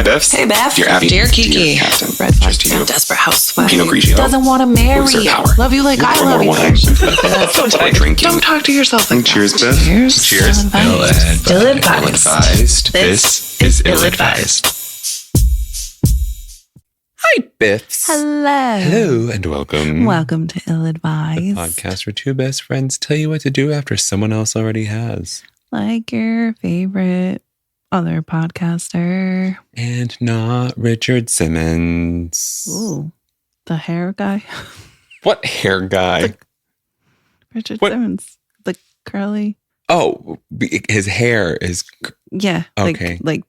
Hi, Biffs. Hey, Beth. Dear Abby. Dear Kiki. Dear Captain. Red Cheers to you. desperate housewife. Pinot Grigio. Doesn't want to marry Loser you. power. Love you like I Pour love more you. wine. Drinking. Don't talk to yourself like Cheers, that. Biff. Cheers. Cheers. Ill-advised. Ill-advised. This is ill-advised. Hi, Biffs. Hello. Hello and welcome. Welcome to Ill-advised. Podcast where two best friends tell you what to do after someone else already has. Like your favorite other podcaster. And not Richard Simmons. Ooh, the hair guy. What hair guy? Richard What? Simmons. The curly. Oh, his hair is... Yeah. Okay. Like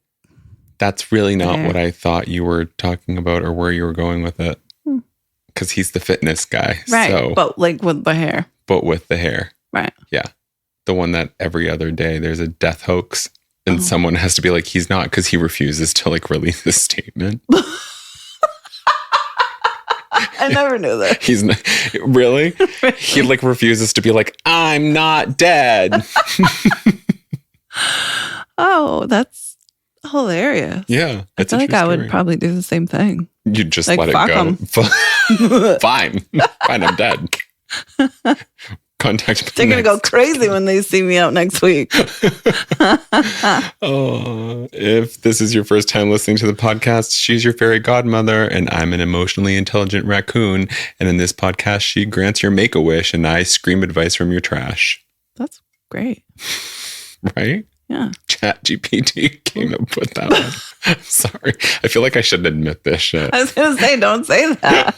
That's really not hair. what I thought you were talking about or where you were going with it. Hmm. Because he's the fitness guy. right. So, But like with the hair. but with the hair. Right. Yeah. The one that every other day there's a death hoax and someone has to be like, he's not, because he refuses to like release this statement. I never knew that. He's not, really? He like refuses to be like, I'm not dead. Oh, that's hilarious. Yeah. I It's a feel like true I story. would probably do the same thing. You'd just like, let it fuck go. 'em. Fine. Fine, I'm dead. Contact me. They're going to go next. crazy when they see me out next week. Oh, if this is your first time listening to the podcast, she's your fairy godmother, and I'm an emotionally intelligent raccoon. And in this podcast, she grants your make-a-wish, and I scream advice from your trash. That's great. Right? Yeah. ChatGPT came up with that one. Sorry. I feel like I shouldn't admit this shit. I was going to say, don't say that.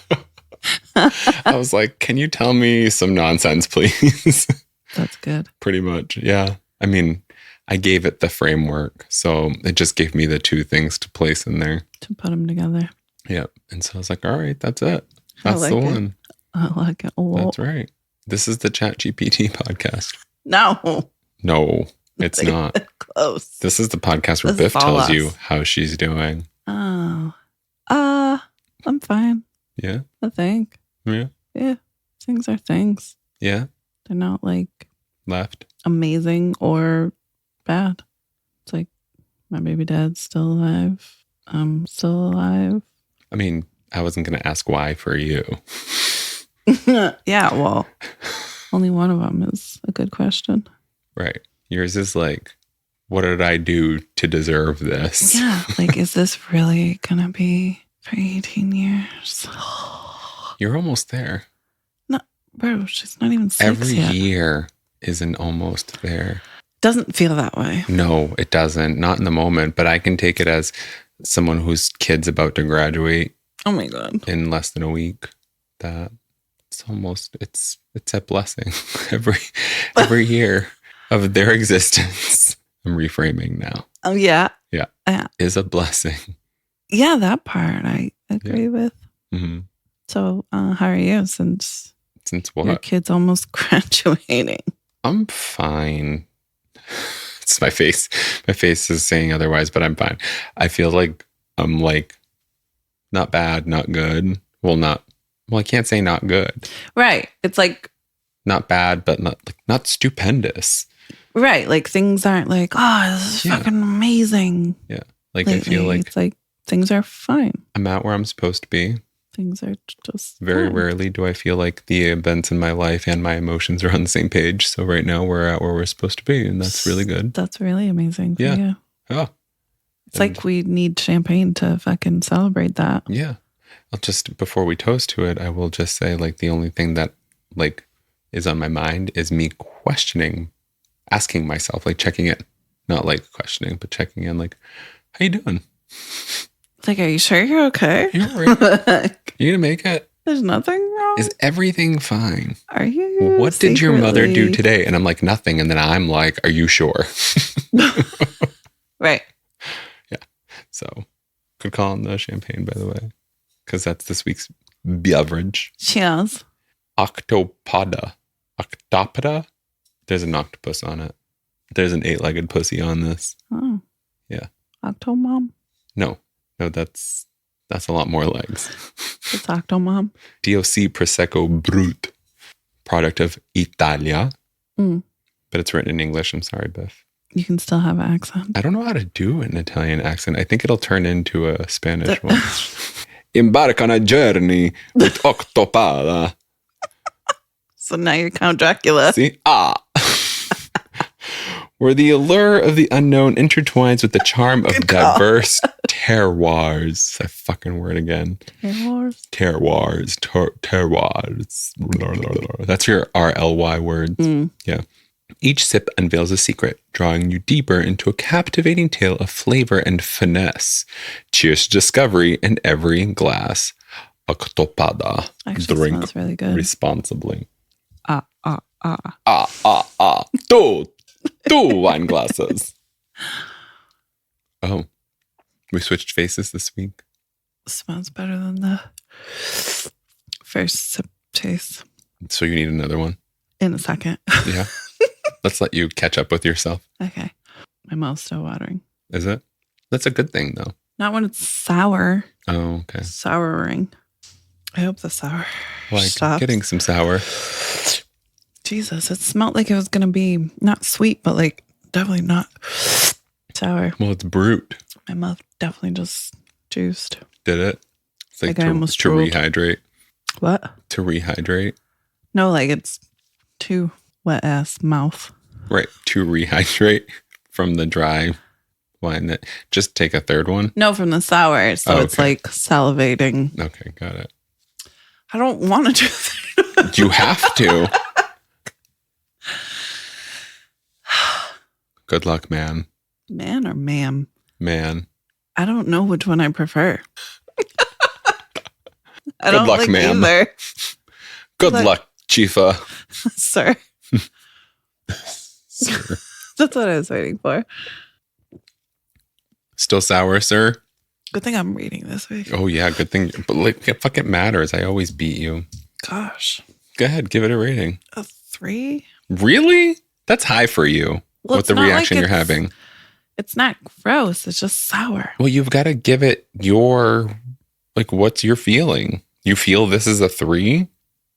I was like, can you tell me some nonsense, please? That's good. Pretty much. Yeah. I mean, I gave it the framework. So it just gave me the two things to place in there. To put them together. Yep. And so I was like, all right, that's it. I That's like the it. one. I like it. Oh, That's right. This is the ChatGPT podcast. no. No, it's not. Close. This is the podcast where This is Biff all tells you us. how she's doing. Oh. I'm fine. Yeah. I think. Yeah. Yeah. Things are things. Yeah. They're not like Left. amazing or bad. It's like my baby dad's still alive. I'm still alive. I mean, I wasn't going to ask why for you. Yeah, well, only one of them is a good question. Right. Yours is like, what did I do to deserve this? Yeah, like, is this really gonna be for 18 years? You're almost there. No, bro, she's not even 6 Every yet. year isn't almost there. Doesn't feel that way. No, it doesn't. Not in the moment, but I can take it as someone whose kid's about to graduate Oh my God. in less than a week. That it's almost it's a blessing every year of their existence. I'm reframing now. Oh, yeah. Yeah. Yeah. Is a blessing. Yeah, that part I agree with. Hmm. So, how are you since Since your what? kid's almost graduating? I'm fine. It's my face. My face is saying otherwise, but I'm fine. I feel like I'm like not bad, not good. Well, I can't say not good. Right. It's like, Not bad, but not stupendous. right. Like, things aren't like, oh, this is Yeah. fucking amazing. Yeah. Like I feel lately. like It's like things are fine. I'm at where I'm supposed to be. Things are just Very fine. rarely do I feel like the events in my life and my emotions are on the same page. So right now we're at where we're supposed to be, and that's really good. That's really amazing. Yeah. For you. Oh, It's like we need champagne to fucking celebrate that. yeah. I'll just, before we toast to it, I will just say like the only thing that like is on my mind is me questioning, asking myself, like checking it, not like questioning, but checking in, like, how you doing? It's like, are you sure you're okay? You all right? You gonna make it? There's nothing wrong. Is everything fine? Are you? What did your mother do secretly- today? And I'm like, nothing. And then I'm like, are you sure? Right. So could call on the champagne, by the way, because that's this week's beverage. Cheers. Octopoda. There's an octopus on it. There's an 8-legged pussy on this. Oh. Yeah. Octomom. No, that's a lot more legs. It's Octomom. DOC Prosecco Brut, product of Italia. Mm. But it's written in English. I'm sorry, Biff. You can still have an accent. I don't know how to do an Italian accent. I think it'll turn into a Spanish one. Embark on a journey with Octopoda. So now you're Count Dracula. See? Where the allure of the unknown intertwines with the charm of diverse terroirs. That fucking word again. Terroirs. Terroirs. That's your RLY words. Yeah. Each sip unveils a secret, drawing you deeper into a captivating tale of flavor and finesse. Cheers to discovery in every glass. Octopoda. Actually, Drink smells really good. responsibly. Ah. Two wine glasses. Oh, we switched faces this week. Smells better than the first sip taste. So you need another one? In a second. Yeah. Let's let you catch up with yourself. Okay. My mouth's still watering. Is it? That's a good thing, though. Not when it's sour. Oh, okay. Souring. I hope the sour stops. Getting some sour. Jesus, it smelled like it was going to be not sweet, but like definitely not sour. Well, it's brute. My mouth definitely just juiced. Did it? It's like I almost to drooled. rehydrate. What? To rehydrate. No, like it's too wet ass mouth. Right. To rehydrate from the dry wine. Just take a third one. No, from the sour. So it's like salivating. Okay, got it. I don't want to do that. You have to. Good luck, man. Man or ma'am? Man. I don't know which one I prefer. I Good don't luck, like ma'am. either. Good luck, Chifa. Sir. Sir. That's what I was waiting for. Still sour, sir? Good thing I'm reading this week. Oh, yeah, good thing. But like, it fucking matters. I always beat you. Gosh. Go ahead, give it a rating. A 3? Really? That's high for you. Well, with the reaction you're having. It's not gross. It's just sour. Well, you've got to give it what's your feeling? You feel this is a 3?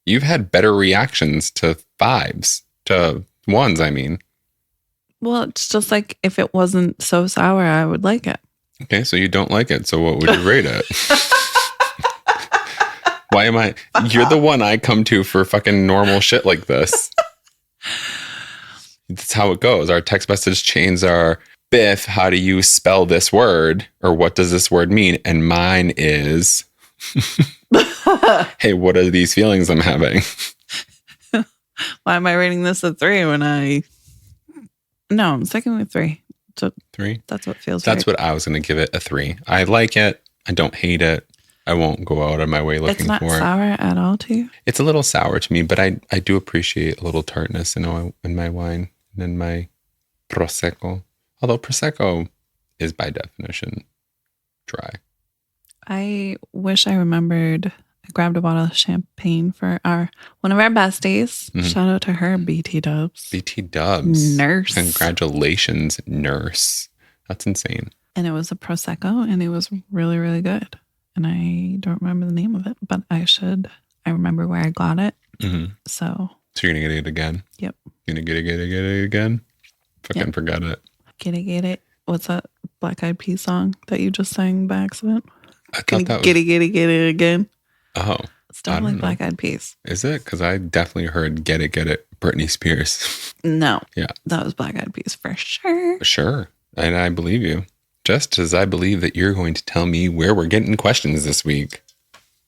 You've had better reactions to 5s, to 1s, I mean. Well, it's just like if it wasn't so sour, I would like it. Okay, so you don't like it. So what would you rate it? Why am I? You're the one I come to for fucking normal shit like this. That's how it goes. Our text message chains are, Biff, how do you spell this word? Or what does this word mean? And mine is, hey, what are these feelings I'm having? Why am I rating this a 3 when No, I'm sticking with 3. So 3? That's what feels That's right. what I was going to give it, a 3. I like it. I don't hate it. I won't go out of my way looking for it. It's not sour at all to you? It's a little sour to me, but I do appreciate a little tartness in my wine and in my Prosecco. Although Prosecco is by definition dry. I wish I remembered. I grabbed a bottle of champagne for one of our besties. Mm-hmm. Shout out to her, BT Dubs. BT Dubs. Nurse. Congratulations, nurse. That's insane. And it was a Prosecco, and it was really, really good. And I don't remember the name of it, but I remember where I got it. Mm-hmm. So you're going to get it again? Yep. You're going to get it again? Fucking forgot it. Get it. What's that Black Eyed Peas song that you just sang by accident? I thought that was... Get it again. Oh. It's definitely like Black Eyed Peas. Is it? Because I definitely heard Get It, Britney Spears. No. Yeah. That was Black Eyed Peas for sure. Sure. And I believe you. Just as I believe that you're going to tell me where we're getting questions this week.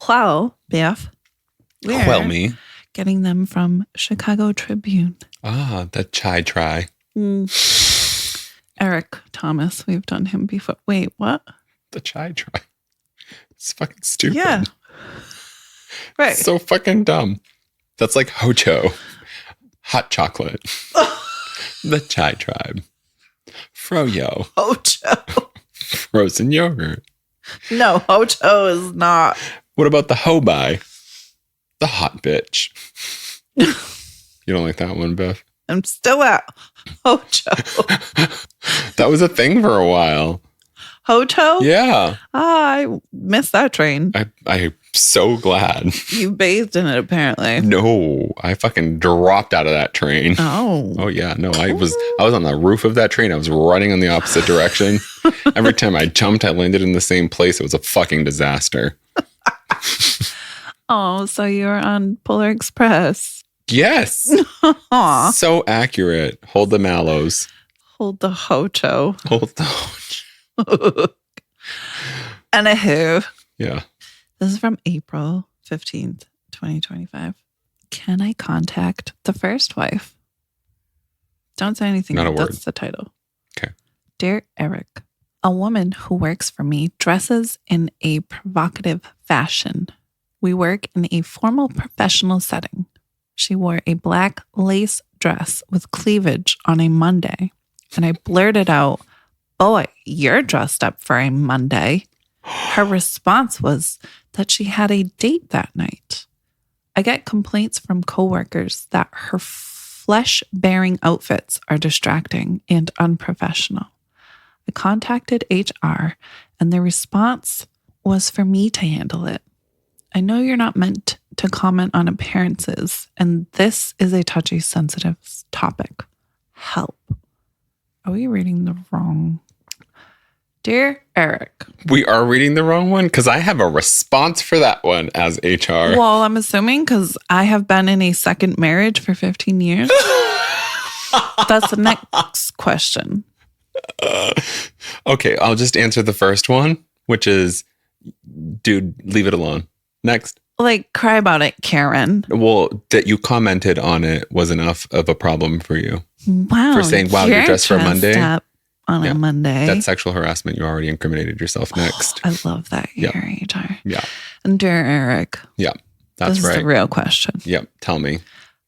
Well, Biff. Well, me. Getting them from Chicago Tribune. Ah, the chai try. Eric Thomas. We've done him before. Wait, what? The chai try. It's fucking stupid. Yeah. Right. So fucking dumb. That's like Hocho. Hot chocolate. The chai tribe. Froyo. Hocho. Frozen yogurt. No, Hocho is not. What about the Hobai? The hot bitch. You don't like that one, Biff? I'm still at Hocho. That was a thing for a while. Hoto? Yeah. I missed that train. I'm so glad. You bathed in it, apparently. No, I fucking dropped out of that train. Oh. Oh yeah, no, I was on the roof of that train. I was running in the opposite direction. Every time I jumped, I landed in the same place. It was a fucking disaster. Oh, so you were on Polar Express. Yes. Aw. So accurate. Hold the mallows. Hold the hoto. Hold the Anywho. Yeah. This is from April 15th, 2025. Can I contact the first wife? Don't say anything. Not a word. That's the title. Okay. Dear Eric, a woman who works for me dresses in a provocative fashion. We work in a formal professional setting. She wore a black lace dress with cleavage on a Monday, and I blurted out, "Boy, you're dressed up for a Monday." Her response was that she had a date that night. I get complaints from coworkers that her flesh-bearing outfits are distracting and unprofessional. I contacted HR, and the response was for me to handle it. I know you're not meant to comment on appearances, and this is a touchy, sensitive topic. Help. Are we reading the wrong? Dear Eric. We are reading the wrong one because I have a response for that one as HR. Well, I'm assuming because I have been in a second marriage for 15 years. That's the next question. Okay, I'll just answer the first one, which is, dude, leave it alone. Next. Like, cry about it, Karen. Well, that you commented on it was enough of a problem for you. Wow. For saying, wow, you're dressed for a Monday. On a Monday. That's sexual harassment. You already incriminated yourself. Next. I love that. Yep. Your HR. Yeah. And dear Eric. Yeah. That's this right. This is the real question. Yep. Tell me.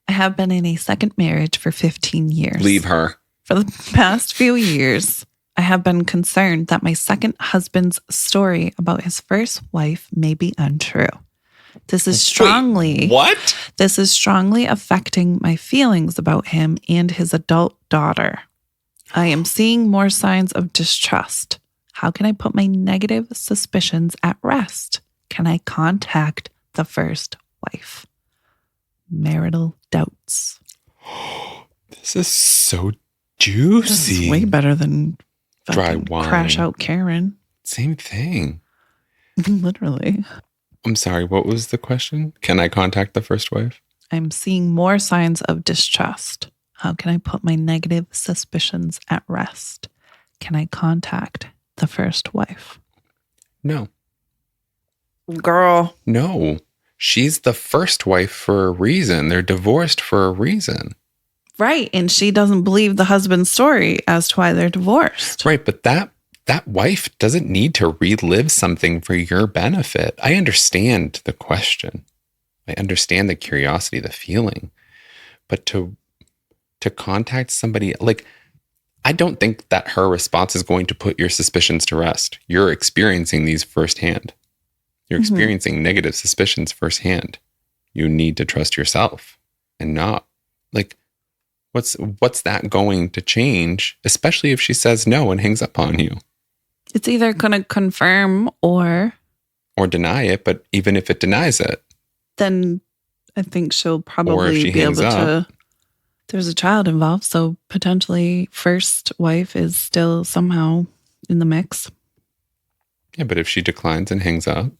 I have been in a second marriage for 15 years. Leave her. For the past few years, I have been concerned that my second husband's story about his first wife may be untrue. This is strongly... Wait, what? This is strongly affecting my feelings about him and his adult daughter. I am seeing more signs of distrust. How can I put my negative suspicions at rest? Can I contact the first wife? Marital doubts. This is so juicy. This is way better than dry wine. Crash out Karen. Same thing. Literally. I'm sorry, what was the question? Can I contact the first wife? I'm seeing more signs of distrust. How can I put my negative suspicions at rest? Can I contact the first wife? No. Girl. No. She's the first wife for a reason. They're divorced for a reason. Right. And she doesn't believe the husband's story as to why they're divorced. Right. But that wife doesn't need to relive something for your benefit. I understand the question. I understand the curiosity, the feeling. But to contact somebody, like, I don't think that her response is going to put your suspicions to rest. You're experiencing these firsthand. You're experiencing negative suspicions firsthand. You need to trust yourself and not, like, what's that going to change, especially if she says no and hangs up on you? It's either going to confirm or deny it, but even if it denies it, then I think she'll probably be able to. There's a child involved, so potentially first wife is still somehow in the mix. Yeah, but if she declines and hangs up,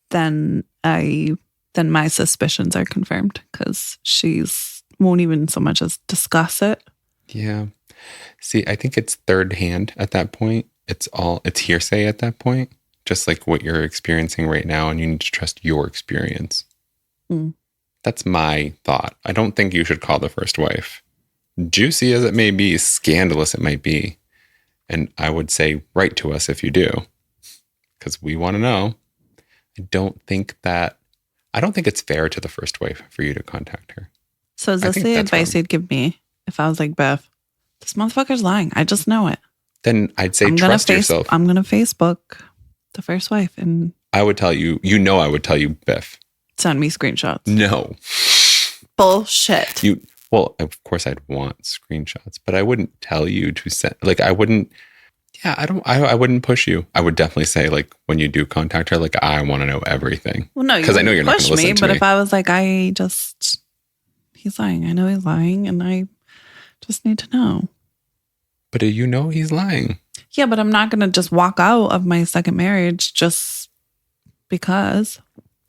then my suspicions are confirmed because she's won't even so much as discuss it. Yeah. See, I think it's third hand at that point. It's hearsay at that point, just like what you're experiencing right now, and you need to trust your experience. That's my thought. I don't think you should call the first wife. Juicy as it may be, scandalous it might be. And I would say, write to us if you do, because we want to know. I don't think it's fair to the first wife for you to contact her. So is this the advice you'd give me if I was like, Biff, this motherfucker's lying. I just know it. Then I'd say trust yourself. I'm going to Facebook the first wife and... I would tell you, I would tell you, Biff. Send me screenshots. No. Bullshit. Well, of course I'd want screenshots, but I wouldn't tell you to send, like, I wouldn't Yeah, I wouldn't push you. I would definitely say, like, when you do contact her, like, I want to know everything. Well, no, because I know you're not going push to listen me. to But me. if I was like, he's lying. I know he's lying, and I just need to know. But do you know he's lying? Yeah, but I'm not going to just walk out of my second marriage just because.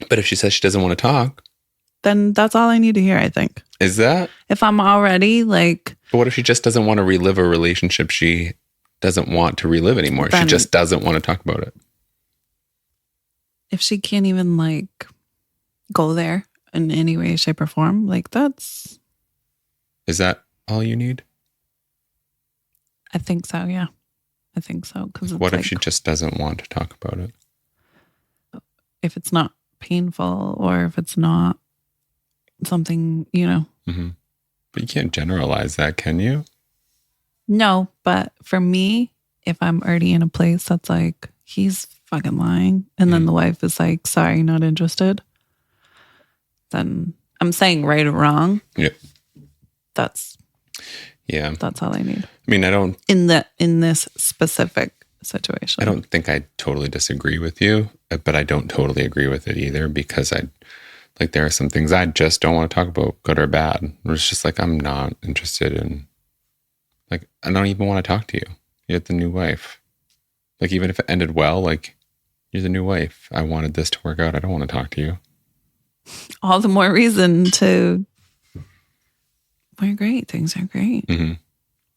But if she says she doesn't want to talk, then that's all I need to hear, I think. is that? If I'm already like... But what if she just doesn't want to relive a relationship she doesn't want to relive anymore? She just doesn't want to talk about it. If she can't even like go there in any way, shape, or form, like that's... Is that all you need? I think so, yeah. I think so. Because what if she just doesn't want to talk about it? If it's not painful or if it's not something, you know. Mm-hmm. But you can't generalize that, can you? No, but for me, if I'm already in a place that's like, he's fucking lying, and then the wife is like, sorry, not interested, then I'm saying right or wrong. Yeah. That's all I need. I mean, I don't... In this specific situation. I don't think I totally disagree with you, but I don't totally agree with it either, because there are some things I just don't want to talk about, good or bad. It's just like, I'm not interested in, like, I don't even want to talk to you. You're the new wife. Like, even if it ended well, like, you're the new wife. I wanted this to work out. I don't want to talk to you. All the more reason to... We're great. Things are great. Mm-hmm.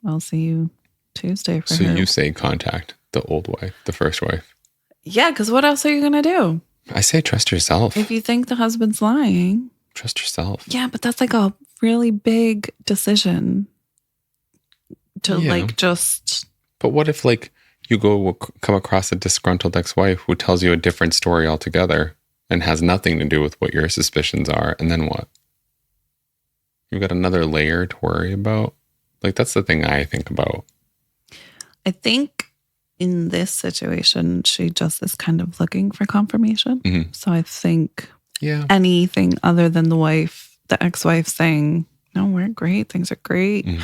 I'll see you Tuesday for So her. you say contact the old wife, the first wife. Yeah, because what else are you going to do? I say trust yourself. If you think the husband's lying. Trust yourself. Yeah, but that's like a really big decision to like just... But what if like you come across a disgruntled ex-wife who tells you a different story altogether and has nothing to do with what your suspicions are, and then what? You've got another layer to worry about. Like, that's the thing I think about. I think in this situation, she just is kind of looking for confirmation. Mm-hmm. So I think anything other than the ex-wife saying, no, we're great. Things are great. Mm-hmm.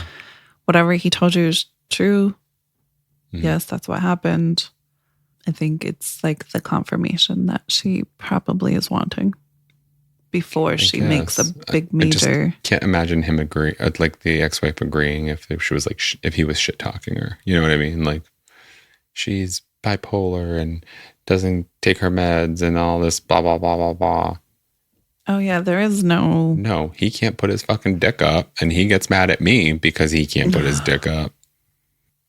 Whatever he told you is true. Mm-hmm. Yes, that's what happened. I think it's like the confirmation that she probably is wanting before she makes a big major... I just can't imagine him agree, like the ex-wife agreeing if she was like, if he was shit talking her. You know what I mean? Like, she's bipolar and doesn't take her meds and all this blah, blah, blah, blah, blah. Oh, yeah, there is no... No, he can't put his fucking dick up, and he gets mad at me because he can't put his dick up.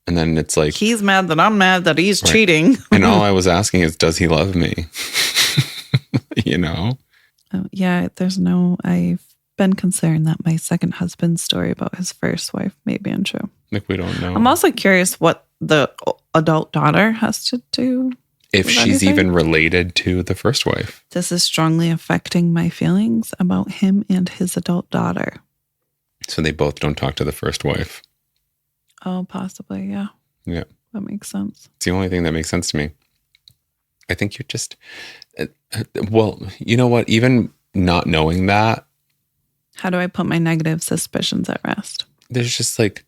And then it's like... He's mad that I'm mad that he's cheating. And all I was asking is, does he love me? You know? Yeah, I've been concerned that my second husband's story about his first wife may be untrue. Like, we don't know. I'm also curious what the adult daughter has to do. If she's even related to the first wife. This is strongly affecting my feelings about him and his adult daughter. So they both don't talk to the first wife. Oh, possibly, yeah. Yeah. That makes sense. It's the only thing that makes sense to me. I think you're just... Well, you know what? Even not knowing that... How do I put my negative suspicions at rest? There's just like...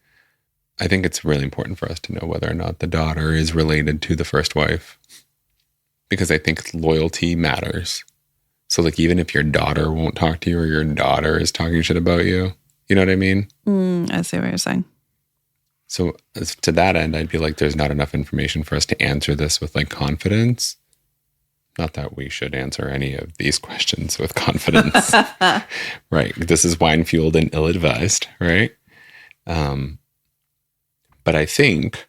I think it's really important for us to know whether or not the daughter is related to the first wife. Because I think loyalty matters. So like, even if your daughter won't talk to you or your daughter is talking shit about you, you know what I mean? I see what you're saying. So to that end, I'd be like, there's not enough information for us to answer this with like confidence. Not that we should answer any of these questions with confidence. Right. This is wine-fueled and ill-advised, right? But I think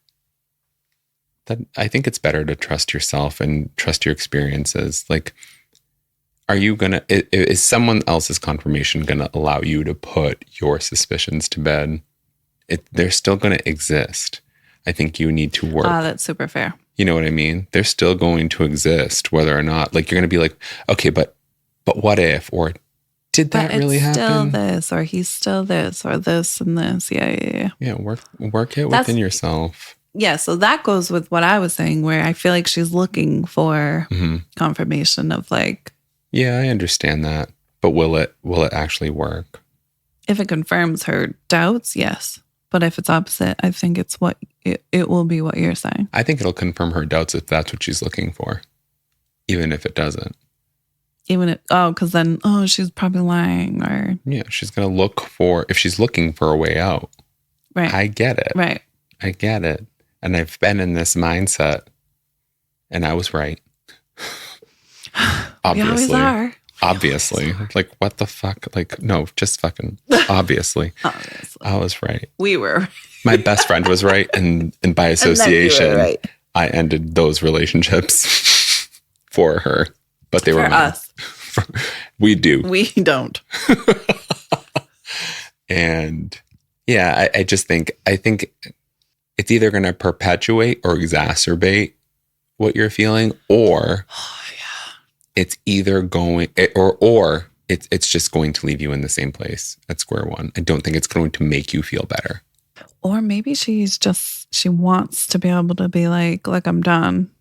it's better to trust yourself and trust your experiences. Like, is someone else's confirmation going to allow you to put your suspicions to bed? They're still going to exist. I think you need to work. That's super fair. You know what I mean? They're still going to exist, whether or not, like, you're going to be like, okay, but what if, or did that really happen? Still this, or he's still this, or this and this. Yeah. Yeah, work it within yourself. Yeah, so that goes with what I was saying, where I feel like she's looking for confirmation of like... Yeah, I understand that. But will it actually work? If it confirms her doubts, yes. But if it's opposite, I think it's what it will be what you're saying. I think it'll confirm her doubts if that's what she's looking for, even if it doesn't. Even if, because then, she's probably lying or. Yeah, she's going to look for, if she's looking for a way out. Right. I get it. Right. I get it. And I've been in this mindset and I was right. Obviously. We always are. Obviously. Like, what the fuck? Like, no, just fucking obviously. Obviously. I was right. We were. My best friend was right. And by association, right. I ended those relationships for her. But they were for mine. Us. We do. We don't. And yeah, I think it's either going to perpetuate or exacerbate what you're feeling, or it's either going or it's just going to leave you in the same place at square one. I don't think it's going to make you feel better. Or maybe she wants to be able to be like, look, I'm done.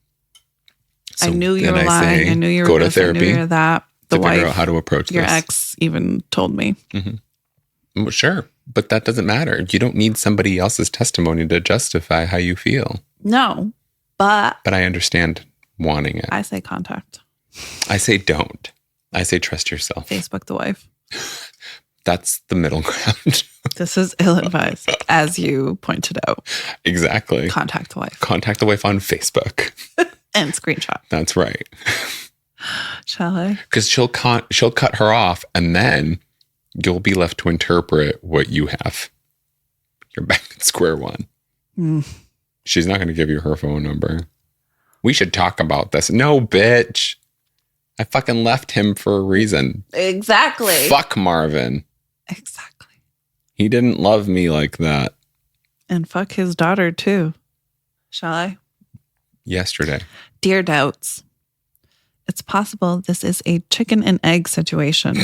So I knew you were lying. I knew you were go to therapy. I knew you were that. The to wife, figure out how to approach your this. ex even told me. Mm-hmm. Well, sure, but that doesn't matter. You don't need somebody else's testimony to justify how you feel. No, but I understand wanting it. I say contact. I say don't. I say trust yourself. Facebook the wife. That's the middle ground. This is ill-advised, as you pointed out. Exactly. Contact the wife. Contact the wife on Facebook. And screenshot. That's right. Shall I? Because she'll cut her off, and then you'll be left to interpret what you have. You're back at square one. She's not going to give you her phone number. We should talk about this. No, bitch. I fucking left him for a reason. Exactly. Fuck Marvin. Exactly. He didn't love me like that. And fuck his daughter, too. Shall I? Yesterday. Dear Doubts, it's possible this is a chicken and egg situation.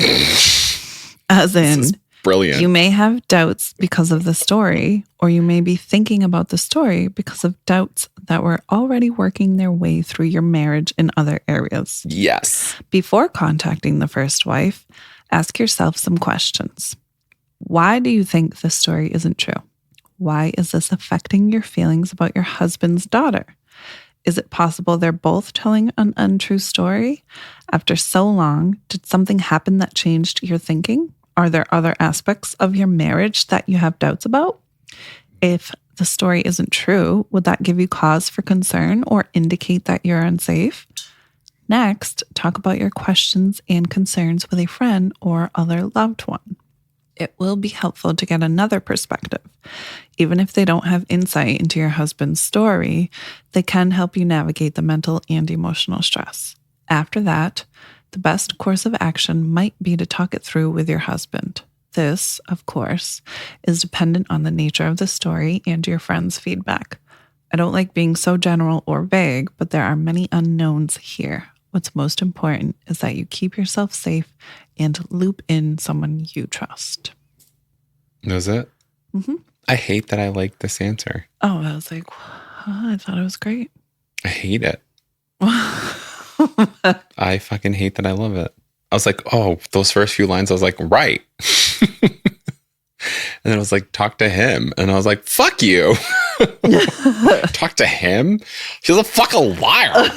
As in, this is brilliant. You may have doubts because of the story, or you may be thinking about the story because of doubts that were already working their way through your marriage in other areas. Yes. Before contacting the first wife, ask yourself some questions. Why do you think this story isn't true? Why is this affecting your feelings about your husband's daughter? Is it possible they're both telling an untrue story? After so long, did something happen that changed your thinking? Are there other aspects of your marriage that you have doubts about? If the story isn't true, would that give you cause for concern or indicate that you're unsafe? Next, talk about your questions and concerns with a friend or other loved one. It will be helpful to get another perspective. Even if they don't have insight into your husband's story, they can help you navigate the mental and emotional stress. After that, the best course of action might be to talk it through with your husband. This, of course, is dependent on the nature of the story and your friend's feedback. I don't like being so general or vague, but there are many unknowns here. What's most important is that you keep yourself safe and loop in someone you trust. Was it? Mm-hmm. I hate that I like this answer. Oh, I was like, I thought it was great. I hate it. I fucking hate that I love it. I was like, oh, those first few lines, I was like, right. And then I was like, talk to him. And I was like, fuck you. Talk to him? She's a fucking liar.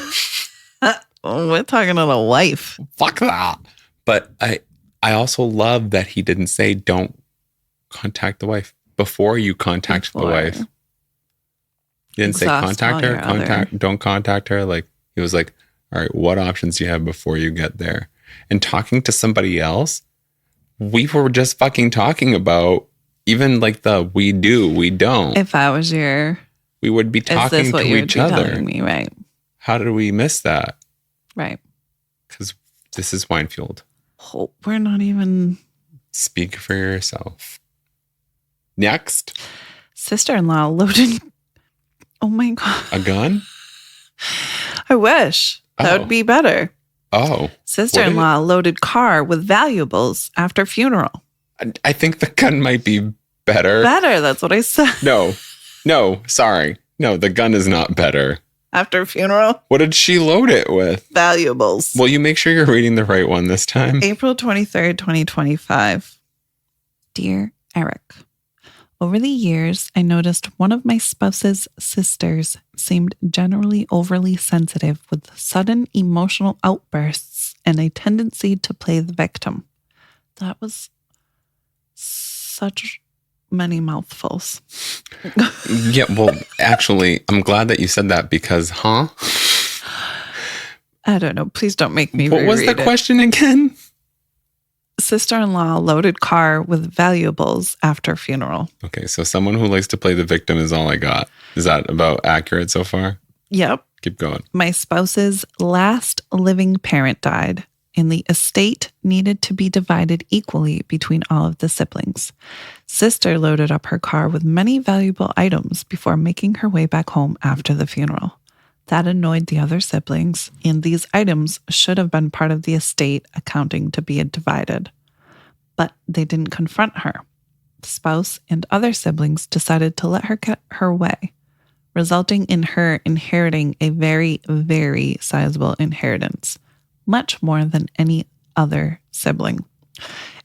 We're talking to a wife. Fuck that. But I also love that he didn't say don't contact the wife before you contact the wife. He didn't say contact her, don't contact her. Like, he was like, all right, what options do you have before you get there? And talking to somebody else, we were just fucking talking about even like the we do, we don't. If I was your... We would be talking to each other. Telling me, right? How did we miss that? Right. Because this is wine fueled. Oh, we're not even... Speak for yourself. Next. Sister-in-law loaded... Oh my God. A gun? I wish. That would be better. Oh. Sister-in-law loaded car with valuables after funeral. I think the gun might be better. Better, that's what I said. No, sorry. No, the gun is not better. After funeral? What did she load it with? Valuables. Well, you make sure you're reading the right one this time. April 23rd, 2025. Dear Eric, Over the years, I noticed one of my spouse's sisters seemed generally overly sensitive with sudden emotional outbursts and a tendency to play the victim. That was such many mouthfuls. Yeah, well, actually, I'm glad that you said that because, I don't know. Please don't make me What was the question again? Sister-in-law loaded car with valuables after funeral. Okay, so someone who likes to play the victim is all I got. Is that about accurate so far? Yep. Keep going. My spouse's last living parent died, and the estate needed to be divided equally between all of the siblings. Sister loaded up her car with many valuable items before making her way back home after the funeral. That annoyed the other siblings, and these items should have been part of the estate accounting to be divided. But they didn't confront her. The spouse and other siblings decided to let her get her way, resulting in her inheriting a very, very sizable inheritance, much more than any other sibling.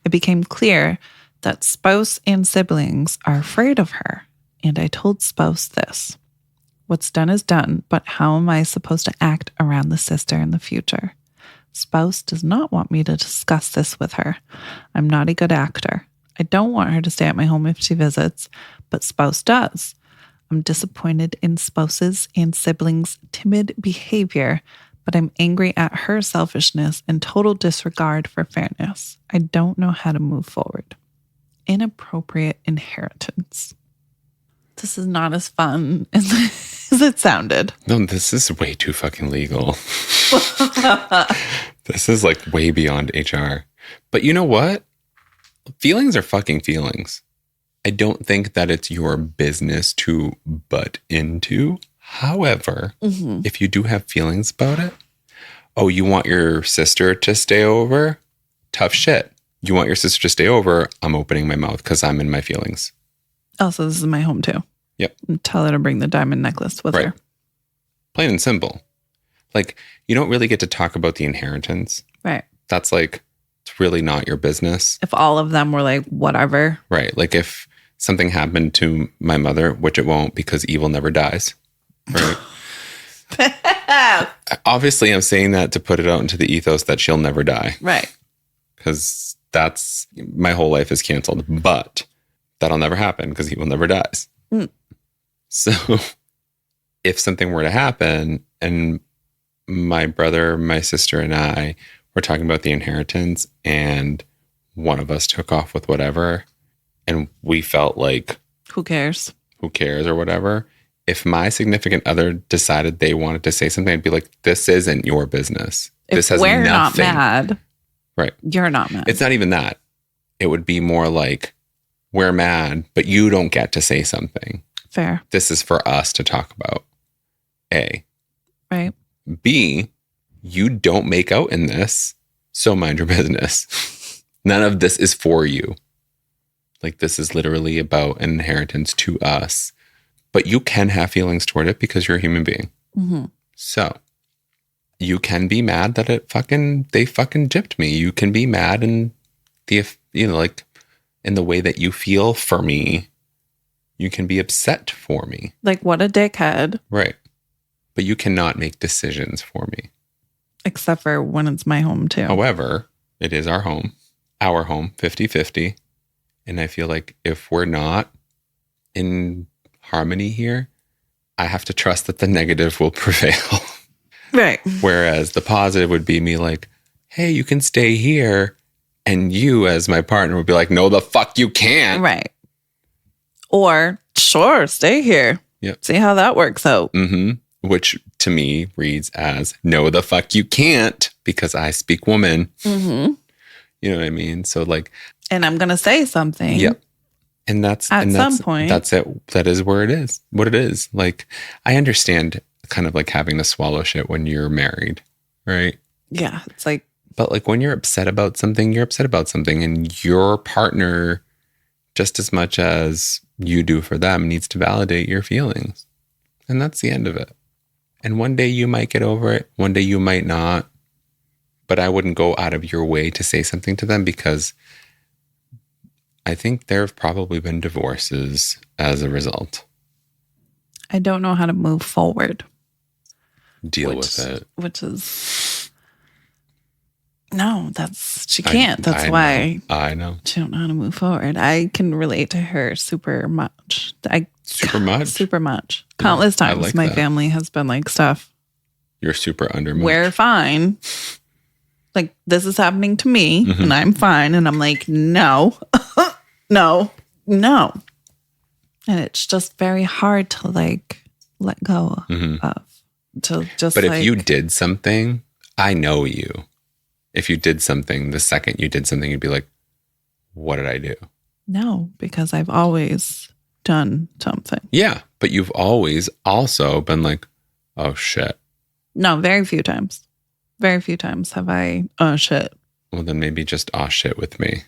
It became clear that spouse and siblings are afraid of her, and I told spouse this. What's done is done, but how am I supposed to act around the sister in the future? Spouse does not want me to discuss this with her. I'm not a good actor. I don't want her to stay at my home if she visits, but spouse does. I'm disappointed in spouse's and siblings' timid behavior, but I'm angry at her selfishness and total disregard for fairness. I don't know how to move forward. Inappropriate inheritance. This is not as fun as it sounded. No, this is way too fucking legal. This is like way beyond HR. But you know what? Feelings are fucking feelings. I don't think that it's your business to butt into. However, if you do have feelings about it, oh, you want your sister to stay over? Tough shit. You want your sister to stay over? I'm opening my mouth because I'm in my feelings. Also, this is my home too. Yep. And tell her to bring the diamond necklace with her. Plain and simple. Like, you don't really get to talk about the inheritance. Right. That's like, it's really not your business. If all of them were like, whatever. Right. Like if something happened to my mother, which it won't because evil never dies. Right. Obviously, I'm saying that to put it out into the ethos that she'll never die. Right. Because that's, my whole life is canceled. But that'll never happen because evil never dies. So if something were to happen and my brother, my sister, and I were talking about the inheritance and one of us took off with whatever and we felt like, who cares or whatever. If my significant other decided they wanted to say something, I'd be like, this isn't your business. This has we're nothing. Not mad. Right. You're not mad. It's not even that. It would be more like, we're mad, but you don't get to say something. Fair. This is for us to talk about. A. Right. B, you don't make out in this, so mind your business. None of this is for you. Like, this is literally about an inheritance to us. But you can have feelings toward it because you're a human being. Mm-hmm. So, you can be mad that they fucking gypped me. You can be mad in the, like, in the way that you feel for me. You can be upset for me. Like, what a dickhead. Right. But you cannot make decisions for me. Except for when it's my home, too. However, it is our home, 50-50. And I feel like if we're not in harmony here, I have to trust that the negative will prevail. Right. Whereas the positive would be me like, hey, you can stay here. And you as my partner would be like, no, the fuck you can't. Right. Or, sure, stay here. Yep. See how that works out. Mm-hmm. Which to me reads as, no, the fuck you can't, because I speak woman. Mm-hmm. You know what I mean? So like. And I'm going to say something. Yep. And that's. At some point. That's it. That is where it is. What it is. Like, I understand kind of like having to swallow shit when you're married. Right? Yeah. It's like. But like when you're upset about something, you're upset about something. And your partner, just as much as you do for them, needs to validate your feelings. And that's the end of it. And one day you might get over it. One day you might not. But I wouldn't go out of your way to say something to them because I think there have probably been divorces as a result. I don't know how to move forward. Deal with it. Which is... No, she can't. That's why I know. She don't know how to move forward. I can relate to her super much. Super much? Super much. Countless times like my that. family has been like, Steph, You're super under much. we're fine. Like, this is happening to me and I'm fine. And I'm like, no, no. And it's just very hard to like let go of. But if you did something, I know you. If you did something, the second you did something, you'd be like, what did I do? No, because I've always done something. Yeah, but you've always also been like, oh, shit. No, very few times. Very few times have I, oh, shit. Well, then maybe just, oh, shit with me.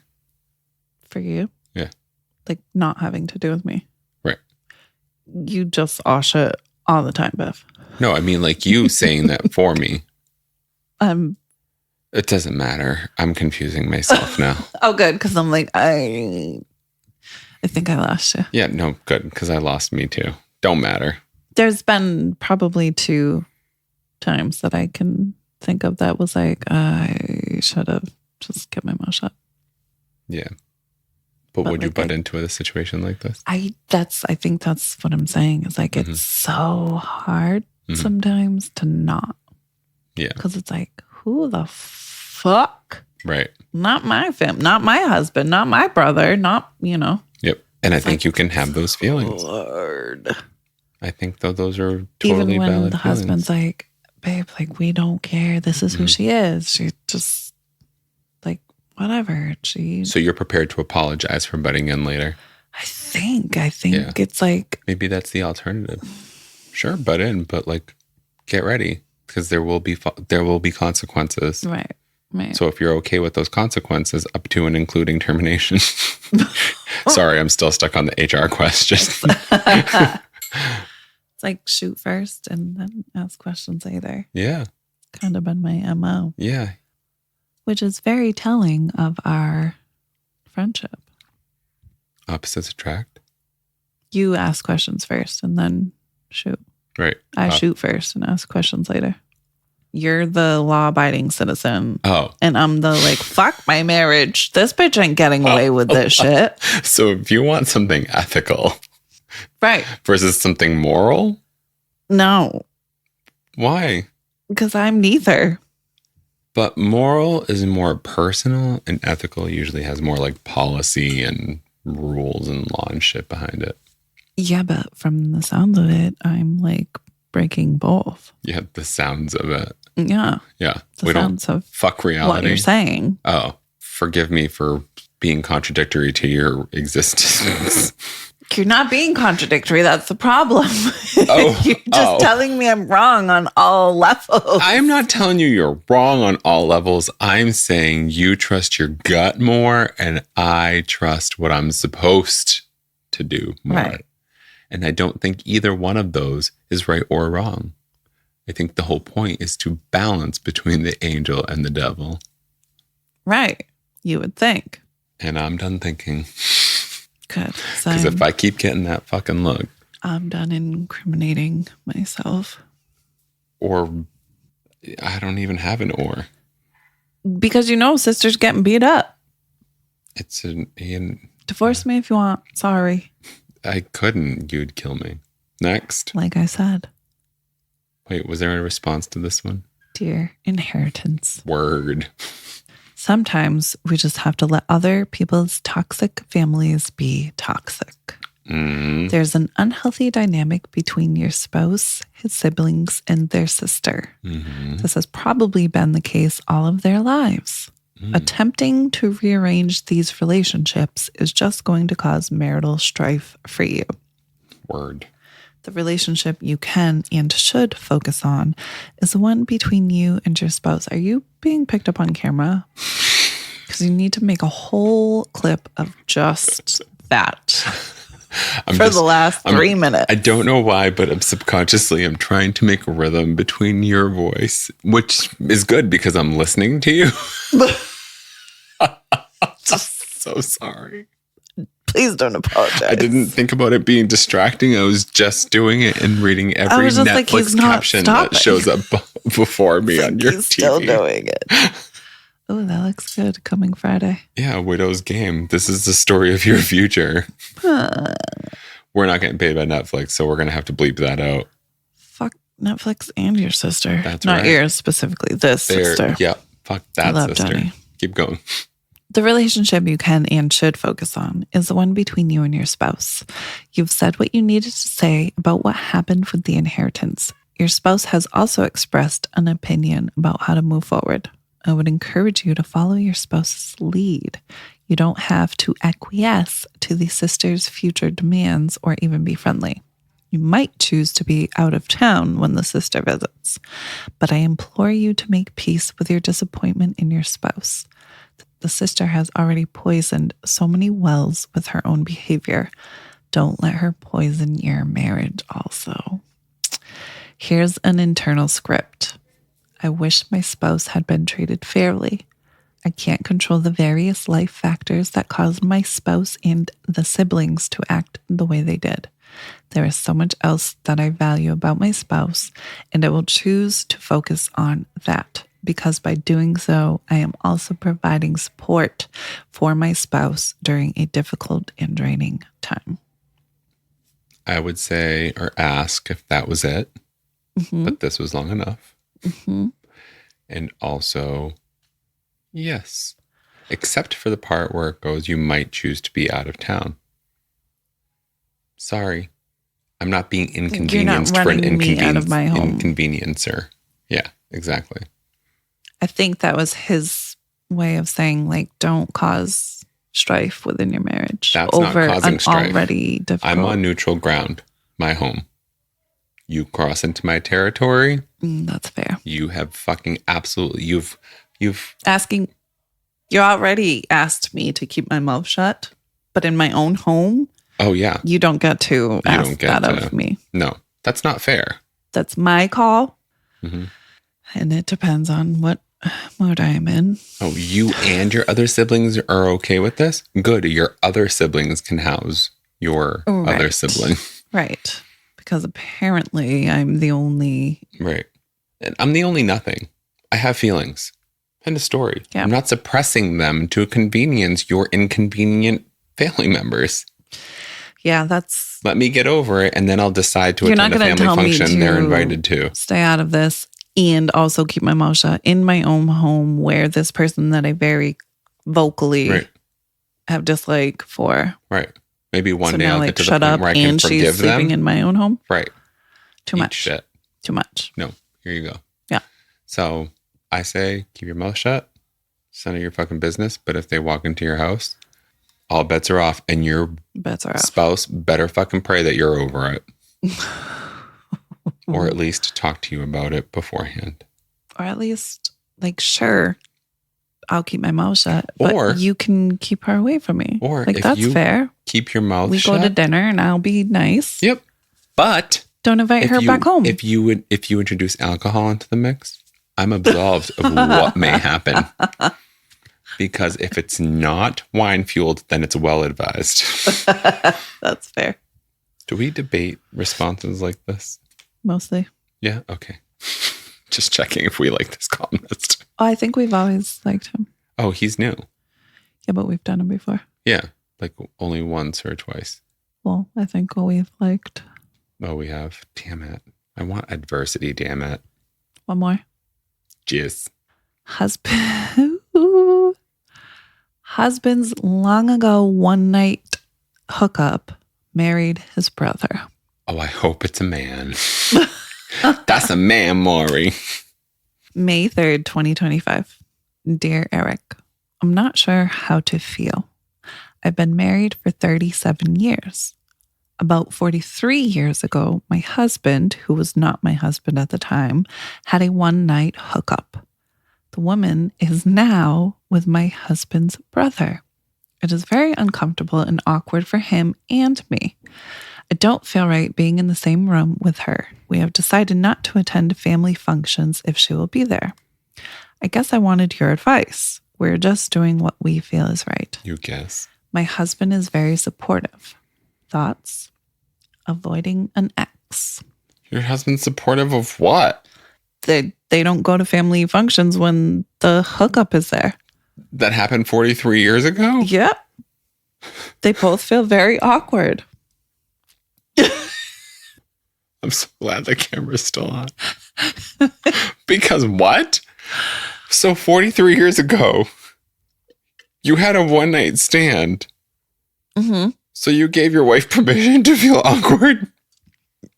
For you? Yeah. Like not having to do with me. Right. You just, oh, shit all the time, Biff. No, I mean like you saying that for me. It doesn't matter. I'm confusing myself now. Oh, good. Because I'm like, I think I lost you. Yeah, no, good. Because I lost me too. Don't matter. There's been probably 2 times that I can think of that was like, I should have just kept my mouth shut. Yeah. But would you butt into a situation like this? I think that's what I'm saying. Is like, it's so hard sometimes to not. Yeah. Because it's like, who the fuck? Right. Not my not my husband, not my brother, not, Yep. And I think you can have those feelings. Lord. I think those are totally even when valid the husband's like, babe, like, we don't care. This is who she is. She just like, whatever. So you're prepared to apologize for butting in later? I think it's like, maybe that's the alternative. Sure, butt in, but like, get ready because there will be consequences. Right. So if you're okay with those consequences, up to and including termination. Sorry, I'm still stuck on the HR question. It's like shoot first and then ask questions later. Yeah. Kind of been my MO. Yeah. Which is very telling of our friendship. Opposites attract. You ask questions first and then shoot. Right. I shoot first and ask questions later. You're the law-abiding citizen. Oh. And I'm the like, fuck my marriage. This bitch ain't getting away with this shit. So if you want something ethical. Right. Versus something moral? No. Why? Because I'm neither. But moral is more personal and ethical usually has more like policy and rules and law and shit behind it. Yeah, but from the sounds of it, I'm like breaking both. Yeah, the sounds of it. Yeah. Yeah. We don't fuck reality. What you're saying. Oh, forgive me for being contradictory to your existence. You're not being contradictory. That's the problem. You're just telling me I'm wrong on all levels. I'm not telling you you're wrong on all levels. I'm saying you trust your gut more and I trust what I'm supposed to do more. Right. And I don't think either one of those is right or wrong. I think the whole point is to balance between the angel and the devil. Right. You would think. And I'm done thinking. Good. Because if I keep getting that fucking look. I'm done incriminating myself. Or I don't even have an or. Because sister's getting beat up. It's divorce me if you want. Sorry. I couldn't. You'd kill me. Next. Like I said. Wait, was there a response to this one? Dear inheritance. Word. Sometimes we just have to let other people's toxic families be toxic. Mm. There's an unhealthy dynamic between your spouse, his siblings, and their sister. Mm-hmm. This has probably been the case all of their lives. Attempting to rearrange these relationships is just going to cause marital strife for you. Word. The relationship you can and should focus on is the one between you and your spouse. Are you being picked up on camera? Because you need to make a whole clip of just that the last 3 minutes. I don't know why, but I'm trying to make a rhythm between your voice, which is good because I'm listening to you. So sorry. Please don't apologize. I didn't think about it being distracting. I was just doing it and reading every Netflix caption that shows up before me on your he's TV. Still doing it. Oh, that looks good. Coming Friday. Yeah, Widow's Game. This is the story of your future. We're not getting paid by Netflix, so we're going to have to bleep that out. Fuck Netflix and your sister. That's not right. Yours specifically. This sister. Yeah, fuck that sister. Johnny. Keep going. The relationship you can and should focus on is the one between you and your spouse. You've said what you needed to say about what happened with the inheritance. Your spouse has also expressed an opinion about how to move forward. I would encourage you to follow your spouse's lead. You don't have to acquiesce to the sister's future demands or even be friendly. You might choose to be out of town when the sister visits, but I implore you to make peace with your disappointment in your spouse. The sister has already poisoned so many wells with her own behavior. Don't let her poison your marriage also. Here's an internal script. I wish my spouse had been treated fairly. I can't control the various life factors that caused my spouse and the siblings to act the way they did. There is so much else that I value about my spouse, and I will choose to focus on that, because by doing so, I am also providing support for my spouse during a difficult and draining time. I would say or ask if that was it, but this was long enough. And also, yes, except for the part where it goes, you might choose to be out of town. Sorry, I'm not being inconvenienced for an inconveniencer. Yeah, exactly. I think that was his way of saying, like, don't cause strife within your marriage. That's over not causing strife. Already difficult. I'm on neutral ground, my home. You cross into my territory. That's fair. You have fucking absolutely, you've asking, you already asked me to keep my mouth shut, but in my own home. Oh yeah. You don't get to ask that of me. No, that's not fair. That's my call. And it depends on what mood I am in. Oh, you and your other siblings are okay with this? Good. Your other siblings can house your other sibling. Right. Because apparently I'm the only... Right. And I'm the only nothing. I have feelings. End of story. Yeah. I'm not suppressing them to convenience your inconvenient family members. Yeah, that's... Let me get over it, and then I'll decide to attend a family function they're invited to. Stay out of this and also keep my mouth shut in my own home where this person that I very vocally have dislike for. Right. Maybe one day I'll get to the point where I can forgive them. And she's sleeping in my own home. Right. Too much. Shit. Too much. No. Here you go. Yeah. So I say, keep your mouth shut. It's none of your fucking business. But if they walk into your house, all bets are off. And your spouse better fucking pray that you're over it. Or at least talk to you about it beforehand. Or at least, like, sure, I'll keep my mouth shut, but you can keep her away from me. Or like, that's fair. Keep your mouth shut. We go to dinner and I'll be nice. Yep. But don't invite her back home. If you introduce alcohol into the mix, I'm absolved of what may happen. Because if it's not wine fueled, then it's well advised. That's fair. Do we debate responses like this? Mostly. Yeah. Okay. Just checking if we like this columnist. Oh, I think we've always liked him. Oh, he's new. Yeah, but we've done him before. Yeah. Like only once or twice. Well, I think we've liked. Oh, we have. Damn it. I want adversity, damn it. One more. Jizz. Husband's long ago one night hookup married his brother. Oh, I hope it's a man. That's a man, Maury. May 3rd, 2025. Dear Eric, I'm not sure how to feel. I've been married for 37 years. About 43 years ago, my husband, who was not my husband at the time, had a one-night hookup. The woman is now with my husband's brother. It is very uncomfortable and awkward for him and me. I don't feel right being in the same room with her. We have decided not to attend family functions if she will be there. I guess I wanted your advice. We're just doing what we feel is right. You guess. My husband is very supportive. Thoughts? Avoiding an ex. Your husband's supportive of what? They don't go to family functions when the hookup is there. That happened 43 years ago? Yep. They both feel very awkward. I'm so glad the camera's still on. Because what? So 43 years ago, you had a one-night stand. Mm-hmm. So you gave your wife permission to feel awkward?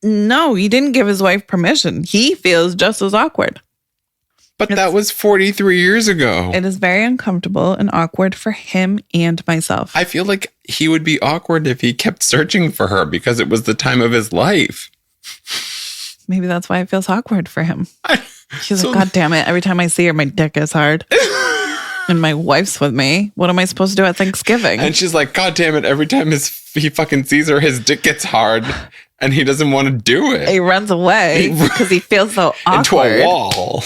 No, he didn't give his wife permission. He feels just as awkward. But that was 43 years ago. It is very uncomfortable and awkward for him and myself. I feel like he would be awkward if he kept searching for her because it was the time of his life. Maybe that's why it feels awkward for him. He's like, God damn it. Every time I see her, my dick is hard. And my wife's with me. What am I supposed to do at Thanksgiving? And she's like, God damn it. Every time he fucking sees her, his dick gets hard and he doesn't want to do it. He runs away because he feels so awkward. Into a wall.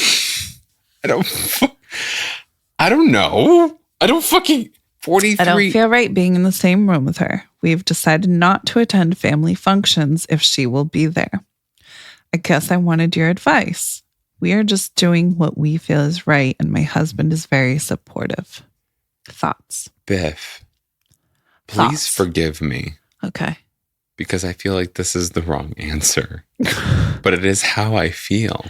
I don't know. I don't fucking 43. I don't feel right being in the same room with her. We've decided not to attend family functions if she will be there. I guess I wanted your advice. We are just doing what we feel is right, and my husband is very supportive. Thoughts? Biff, please forgive me. Okay. Because I feel like this is the wrong answer. But it is how I feel.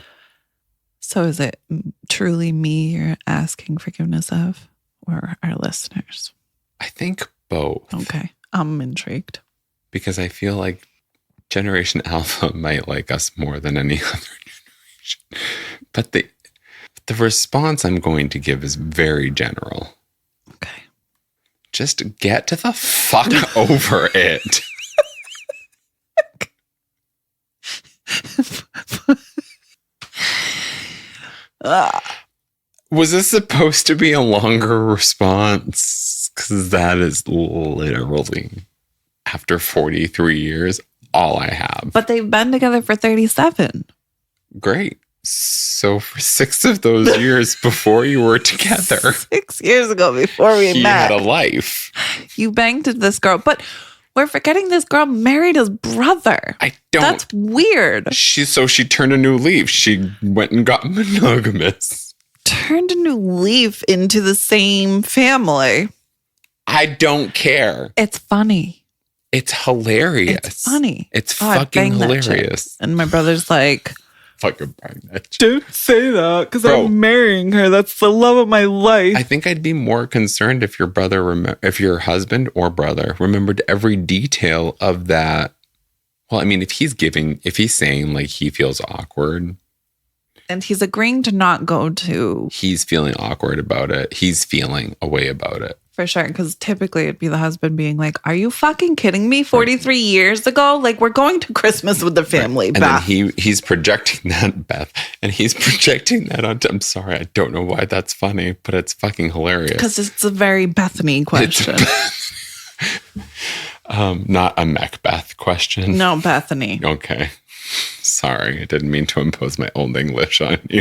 So is it truly me you're asking forgiveness of, or our listeners? I think both. Okay. I'm intrigued. Because I feel like Generation Alpha might like us more than any other generation. But the response I'm going to give is very general. Okay. Just get to the fuck over it. Was this supposed to be a longer response? Because that is literally, after 43 years, all I have. But they've been together for 37. Great. So for 6 of those years before you were together. 6 years ago before we met. He had a life. You banged this girl. But we're forgetting this girl married his brother. I don't. That's weird. She turned a new leaf. She went and got monogamous. Turned a new leaf into the same family. I don't care. It's funny. It's hilarious. It's funny. It's fucking hilarious. And my brother's like, fucking bang that chick. Don't say that because I'm marrying her. That's the love of my life. I think I'd be more concerned if your if your husband or brother remembered every detail of that. Well, I mean, if he's saying like he feels awkward. And he's agreeing to not go to. He's feeling awkward about it. He's feeling a way about it. For sure. Because typically it'd be the husband being like, are you fucking kidding me? 43 years ago? Like, we're going to Christmas with the family, right. Beth. And then he's projecting that, Beth. And he's projecting that onto, I'm sorry, I don't know why that's funny, but it's fucking hilarious. Because it's a very Bethany question. Not a Macbeth question. No, Bethany. Okay. Sorry, I didn't mean to impose my old English on you.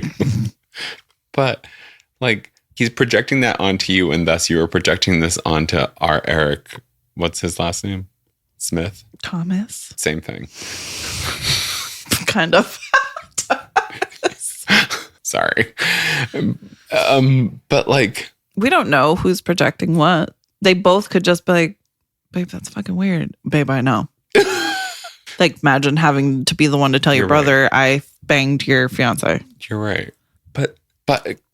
But, like, he's projecting that onto you, and thus you are projecting this onto our Eric. What's his last name? Smith? Thomas. Same thing. Kind of. Sorry. But, like... We don't know who's projecting what. They both could just be like, babe, that's fucking weird. Babe, I know. Like, imagine having to be the one to tell your brother, right. I banged your fiance. You're right. But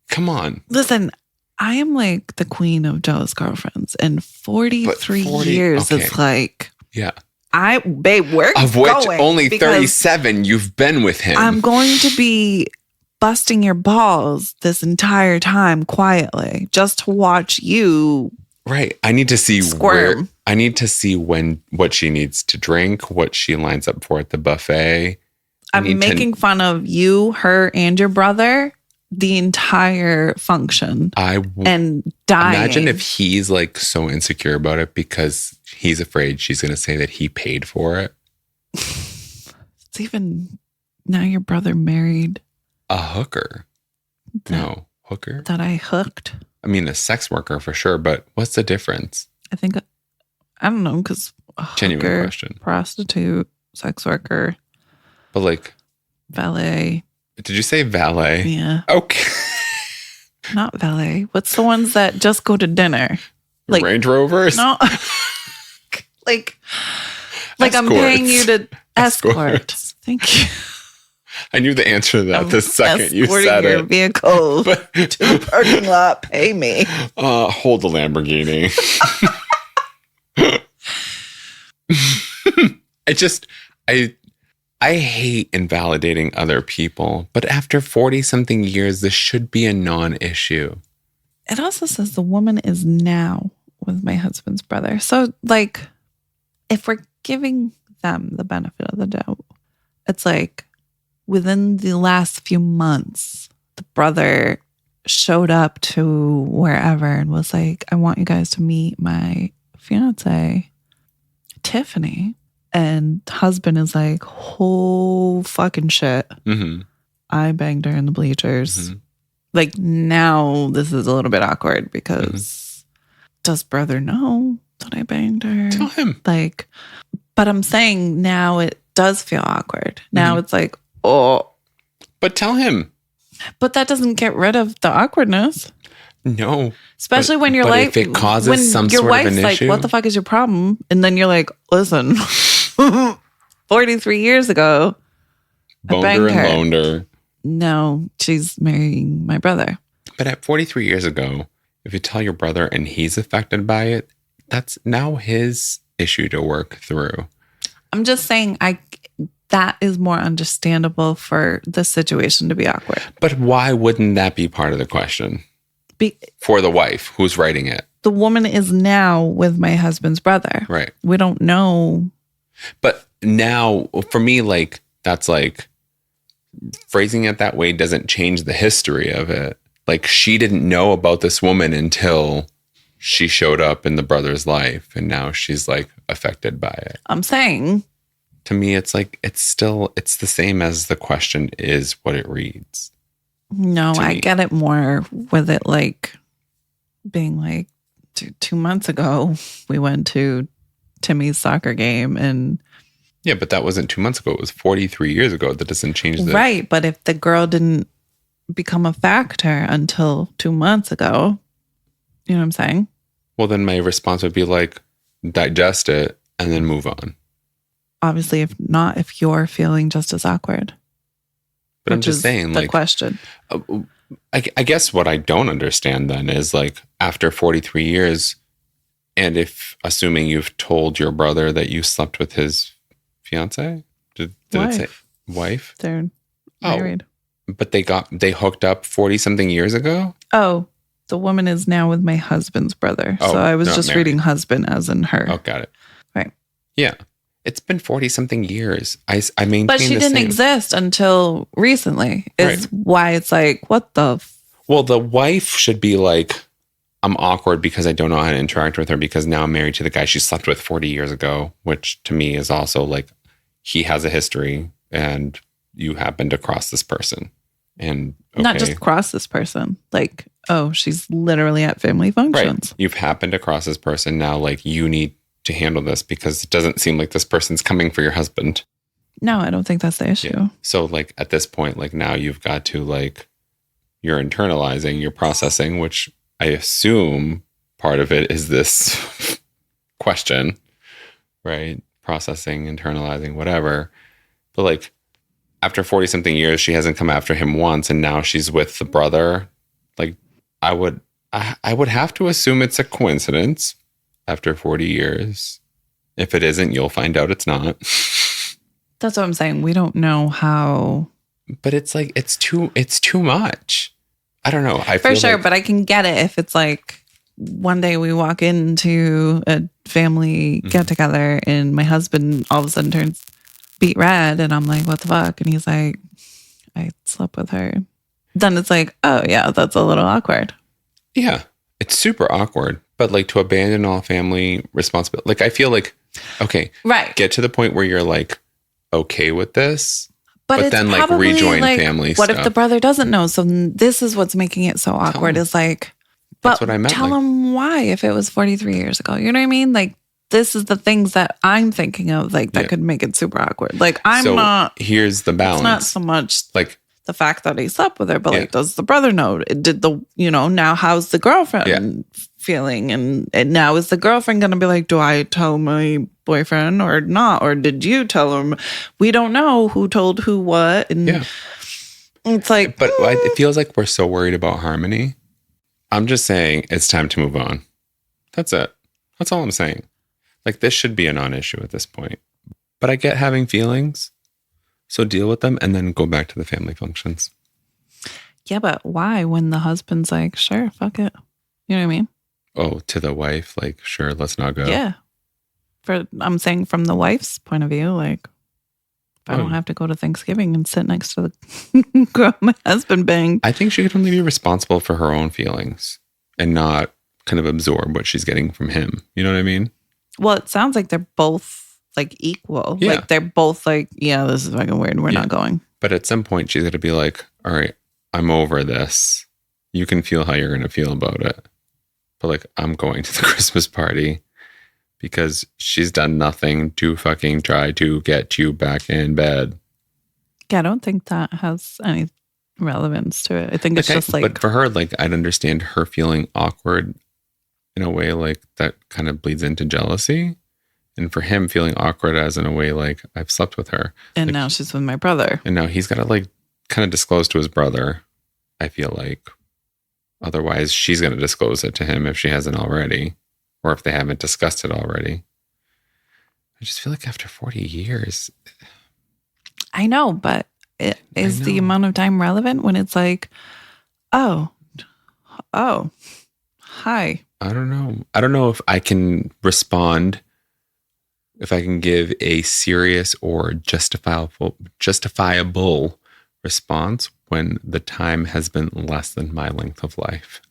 come on. Listen, I am like the queen of jealous girlfriends. And 43 years is like... Yeah. Babe, we're of which only 37 you've been with him. I'm going to be busting your balls this entire time quietly just to watch you. Right. I need to see squirm. I need to see what she needs to drink, what she lines up for at the buffet. I'm making fun of you, her, and your brother the entire function. And dying. Imagine if he's like so insecure about it because he's afraid she's going to say that he paid for it. It's even now your brother married a hooker. Hooker? That I hooked. I mean, a sex worker for sure, but what's the difference? I think I don't know, because Genuine question. Prostitute, sex worker, But like, valet. did you say valet? Yeah. Okay. Not valet. What's the ones that just go to dinner? Like Range Rovers? No. like I'm paying you to escort. Thank you. I knew the answer to that the second you said your it. vehicle to the parking lot. Pay me. Hold the Lamborghini. I hate invalidating other people, but after 40-something years, this should be a non-issue. It also says the woman is now with my husband's brother. So, like, if we're giving them the benefit of the doubt, it's like within the last few months, the brother showed up to wherever and was like, I want you guys to meet my fiance, Tiffany. And husband is like, oh, fucking shit. Mm-hmm. I banged her in the bleachers. Mm-hmm. Like, now this is a little bit awkward because does brother know that I banged her? Tell him. Like, but I'm saying now it does feel awkward. Now it's like, oh. But tell him. But that doesn't get rid of the awkwardness. No. Especially when you're like, if it causes when some your sort of wife's an like, issue, what the fuck is your problem? And then you're like, listen, 43 years ago, boned her and loaned her. No, she's marrying my brother. But at 43 years ago, if you tell your brother and he's affected by it, that's now his issue to work through. I'm just saying that is more understandable for the situation to be awkward. But why wouldn't that be part of the question? For the wife who's writing it. The woman is now with my husband's brother. Right. We don't know. But now, for me, like, that's like, phrasing it that way doesn't change the history of it. Like, she didn't know about this woman until she showed up in the brother's life, and now she's like affected by it. I'm saying, to me, it's like it's the same as the question is what it reads. No, I get it more with it like being like 2 months ago we went to Timmy's soccer game and yeah, but that wasn't 2 months ago. It was 43 years ago. That doesn't change the right. But if the girl didn't become a factor until 2 months ago, you know what I'm saying? Well, then my response would be like, digest it and then move on. Obviously, if not, if you're feeling just as awkward. But I'm just saying, the question. I guess what I don't understand then is like after 43 years, and if assuming you've told your brother that you slept with his fiance, did it say wife? They're married. But they hooked up 40-something years ago? Oh, the woman is now with my husband's brother. So I was just reading husband as in her. Oh, got it. Right. Yeah. It's been 40-something years. I maintain but she didn't exist until recently. Is why it's like, what the? Well, the wife should be like, I'm awkward because I don't know how to interact with her because now I'm married to the guy she slept with 40 years ago, which to me is also like, he has a history and you happen to cross this person. And not just cross this person. Like, oh, she's literally at family functions. Right. You've happened to cross this person. Now, like, you need to handle this because it doesn't seem like this person's coming for your husband. No, I don't think that's the issue. Yeah. So like at this point, like now you've got to like, you're internalizing, you're processing, which I assume part of it is this question, right? Processing, internalizing, whatever. But like after 40-something years, she hasn't come after him once and now she's with the brother. Like I would have to assume it's a coincidence. After 40 years. If it isn't, you'll find out it's not. That's what I'm saying. We don't know how. But it's like, it's too much. I don't know. For sure, but I can get it if it's like one day we walk into a family get together and my husband all of a sudden turns beet red and I'm like, what the fuck? And he's like, I slept with her. Then it's like, oh yeah, that's a little awkward. Yeah, it's super awkward. But like to abandon all family responsibility, like I feel like, okay, right, get to the point where you're like okay with this, but then like rejoin like, family what stuff. if the brother doesn't know? So this is what's making it so awkward. Is like, but that's what I meant. Tell him why if it was 43 years ago. You know what I mean? Like this is the things that I'm thinking of, like, that could make it super awkward. Like, I'm not. Here's the balance. It's not so much like the fact that he slept with her, but like, does the brother know? Did the, now how's the girlfriend feeling? And now is the girlfriend going to be like, do I tell my boyfriend or not? Or did you tell him? We don't know who told who what. And it's like, but it feels like we're so worried about harmony. I'm just saying it's time to move on. That's it. That's all I'm saying. Like, this should be a non-issue at this point. But I get having feelings. So deal with them and then go back to the family functions. Yeah, but why when the husband's like, sure, fuck it. You know what I mean? Oh, to the wife, like, sure, let's not go. Yeah. I'm saying from the wife's point of view, like, if I don't have to go to Thanksgiving and sit next to the girl my husband banged. I think she could only be responsible for her own feelings and not kind of absorb what she's getting from him. You know what I mean? Well, it sounds like they're both like equal. Yeah. Like they're both like, yeah, this is fucking weird. We're not going. But at some point she's going to be like, all right, I'm over this. You can feel how you're going to feel about it. But like, I'm going to the Christmas party because she's done nothing to fucking try to get you back in bed. Yeah, I don't think that has any relevance to it. I think it's just like... But for her, like, I'd understand her feeling awkward in a way like that kind of bleeds into jealousy. And for him feeling awkward as in a way like, I've slept with her. And like, now she's with my brother. And now he's got to like kind of disclose to his brother, I feel like. Otherwise, she's going to disclose it to him if she hasn't already. Or if they haven't discussed it already. I just feel like after 40 years... I know, but is the amount of time relevant when it's like, oh, hi. I don't know. I don't know if I can respond, if I can give a serious or justifiable response when the time has been less than my length of life.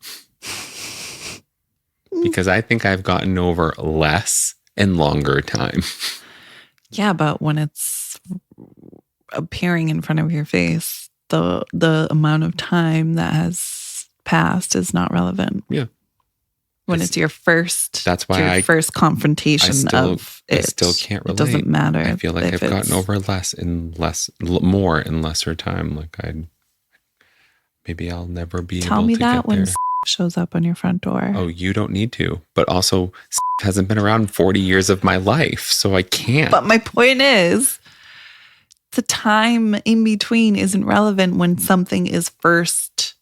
Because I think I've gotten over less and longer time. Yeah, but when it's appearing in front of your face, the amount of time that has passed is not relevant. Yeah. When it's your first, that's why first confrontation of it. I still can't relate. It doesn't matter. I feel like I've gotten over more in lesser time. Like maybe I'll never be able to get there. Tell me that when shows up on your front door. Oh, you don't need to. But also, hasn't been around 40 years of my life, so I can't. But my point is, the time in between isn't relevant when something is first.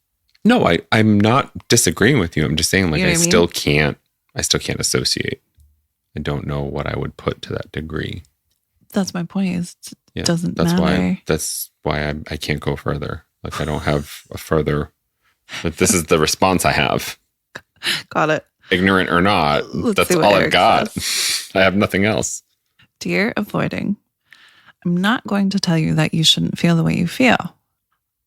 No, I'm not disagreeing with you. I'm just saying, like, I still can't associate. I don't know what I would put to that degree. That's my point. It doesn't matter. That's why I can't go further. Like, I don't have a further. But this is the response I have. Got it. Ignorant or not, that's all I've got. I have nothing else. Dear avoiding, I'm not going to tell you that you shouldn't feel the way you feel.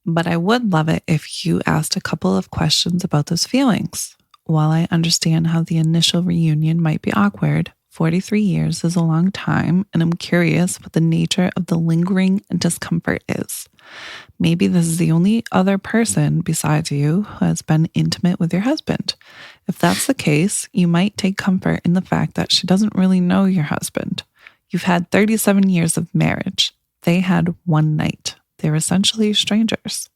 But I would love it if you asked a couple of questions about those feelings. While I understand how the initial reunion might be awkward, 43 years is a long time, and I'm curious what the nature of the lingering discomfort is. Maybe this is the only other person besides you who has been intimate with your husband. If that's the case, you might take comfort in the fact that she doesn't really know your husband. You've had 37 years of marriage. They had one night. They're essentially strangers.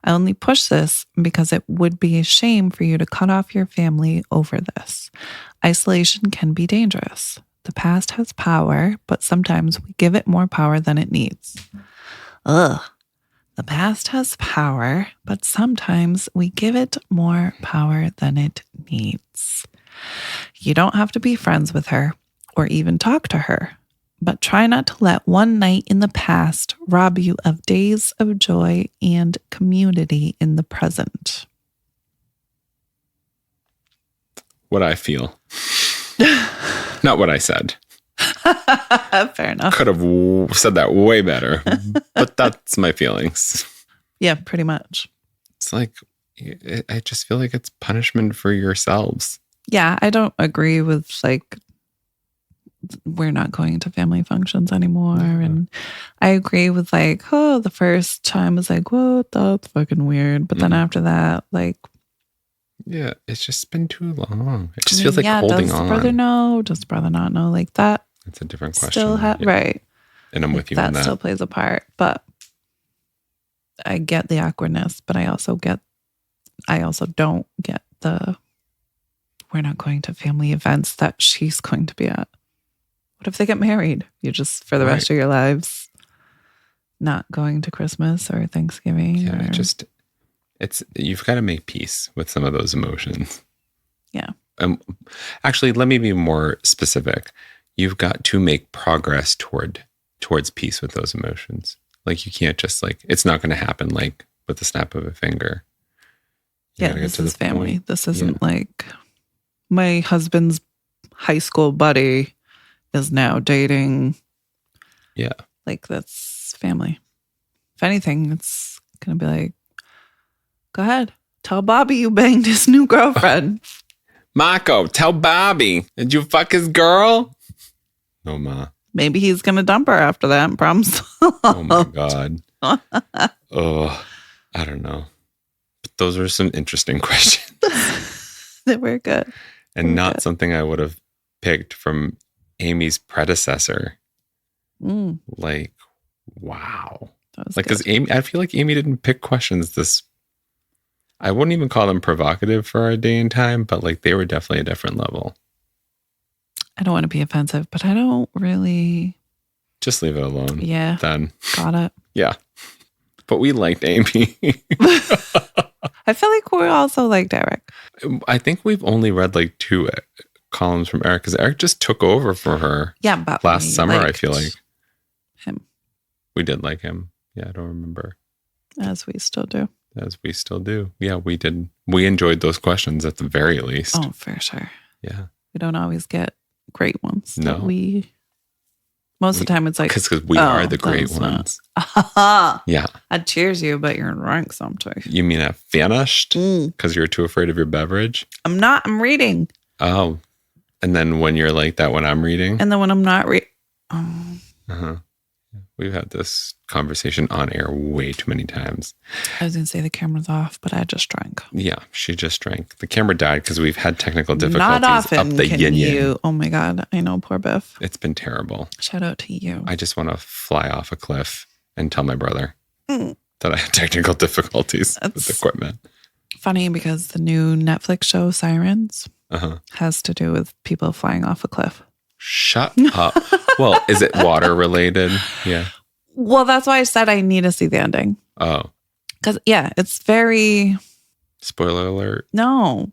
I only push this because it would be a shame for you to cut off your family over this. Isolation can be dangerous. The past has power, but sometimes we give it more power than it needs. Ugh. The past has power, but sometimes we give it more power than it needs. You don't have to be friends with her or even talk to her, but try not to let one night in the past rob you of days of joy and community in the present. What I feel. Not what I said. Fair enough. Could have said that way better, but that's my feelings. Yeah, pretty much. It's like, I just feel like it's punishment for yourselves. Yeah, I don't agree with like, we're not going to family functions anymore. Mm-hmm. And I agree with like, oh, the first time was like, what? That's fucking weird. But then after that, like, Yeah, it's just been too long. It just feels like holding does on. Does the brother know? Does the brother not know? Like that. That's a different question. Still right. And I'm like with you on that. That still plays a part. But I get the awkwardness, but I also don't get the we're not going to family events that she's going to be at. What if they get married? You just, for the rest of your lives, not going to Christmas or Thanksgiving? Yeah, you've got to make peace with some of those emotions. Yeah. Actually, let me be more specific. You've got to make progress towards peace with those emotions. Like you can't just it's not going to happen like with the snap of a finger. This is family. Point. This isn't like my husband's high school buddy is now dating. Yeah. Like that's family. If anything, it's going to be like, go ahead. Tell Bobby you banged his new girlfriend. Marco, tell Bobby. Did you fuck his girl? No, Ma. Maybe he's going to dump her after that. Problem solved. Oh my God. Oh, I don't know. But those are some interesting questions. They were good. And not something I would have picked from Amy's predecessor. Like, wow. Because Amy, I feel like Amy didn't pick questions this. I wouldn't even call them provocative for our day and time, but like they were definitely a different level. I don't want to be offensive, but I don't really. Just leave it alone. Yeah. Then. Got it. Yeah. But we liked Amy. I feel like we also liked Eric. I think we've only read like 2 columns from Eric because Eric just took over for her. Yeah, but last summer, I feel like. Him. We did like him. Yeah, I don't remember. As we still do. As we still do. Yeah, we did. We enjoyed those questions at the very least. Oh, for sure. Yeah. We don't always get great ones. No. Most of the time it's like. Because we are the great ones. Yeah. I'd cheers you, but you're drunk sometimes. You mean I finished? Because you're too afraid of your beverage? I'm not. I'm reading. Oh. And then when you're like that, when I'm reading? And then when I'm not reading. Uh-huh. We've had this conversation on air way too many times. I was going to say the camera's off, but I just drank. Yeah, she just drank. The camera died because we've had technical difficulties Not often up the yin-yang. Oh my God. I know, poor Biff. It's been terrible. Shout out to you. I just want to fly off a cliff and tell my brother that I had technical difficulties with equipment. Funny because the new Netflix show Sirens has to do with people flying off a cliff. Shut up. Well, is it water related? Yeah. Well, that's why I said I need to see the ending. Oh. Because, yeah, it's very... Spoiler alert? No.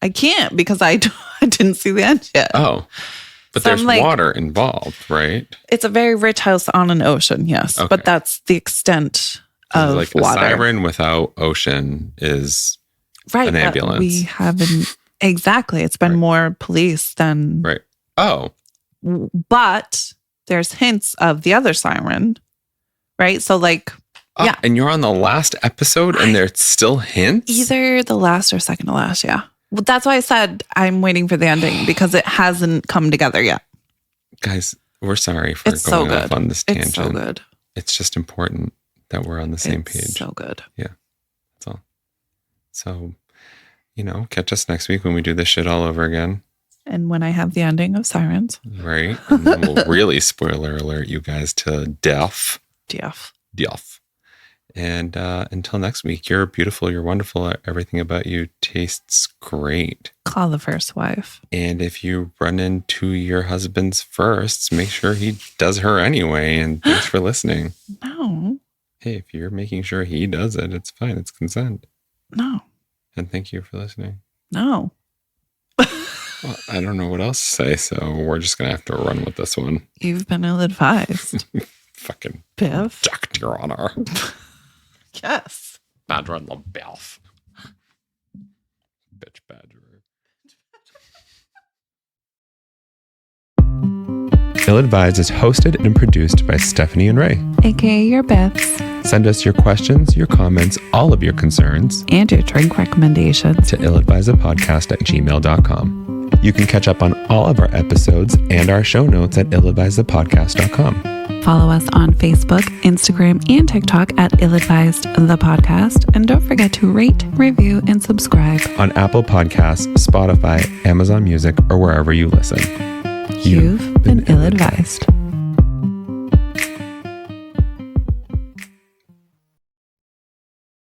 I can't because I didn't see the end yet. Oh. But so there's water involved, right? It's a very rich house on an ocean, yes. Okay. But that's the extent of like water. A siren without ocean is an ambulance. We haven't... Exactly. It's been more police than... Right. Oh. But there's hints of the other siren, right? So like, yeah. And you're on the last episode and there's still hints? Either the last or second to last, yeah. Well, that's why I said I'm waiting for the ending because it hasn't come together yet. Guys, we're sorry for going off on this tangent. It's so good. It's just important that we're on the same page. So good. Yeah, that's all. So, catch us next week when we do this shit all over again. And when I have the ending of Sirens. Right. And then we'll really spoiler alert you guys to death. And until next week, you're beautiful, you're wonderful. Everything about you tastes great. Call the first wife. And if you run into your husband's firsts, make sure he does her anyway. And thanks for listening. No. Hey, if you're making sure he does it, it's fine. It's consent. No. And thank you for listening. No. Well, I don't know what else to say, so we're just going to have to run with this one. You've been ill-advised. Fucking Biff. Jack, Your Honor. Yes. Bad run the Biff. Bitch badger. Ill-Advised is hosted and produced by Stephanie and Ray. AKA your Biffs. Send us your questions, your comments, all of your concerns. And your drink recommendations. To illadvisedthepodcast@gmail.com. You can catch up on all of our episodes and our show notes at illadvisedthepodcast.com. Follow us on Facebook, Instagram, and TikTok at illadvisedthepodcast. And don't forget to rate, review, and subscribe on Apple Podcasts, Spotify, Amazon Music, or wherever you listen. You've been ill-advised.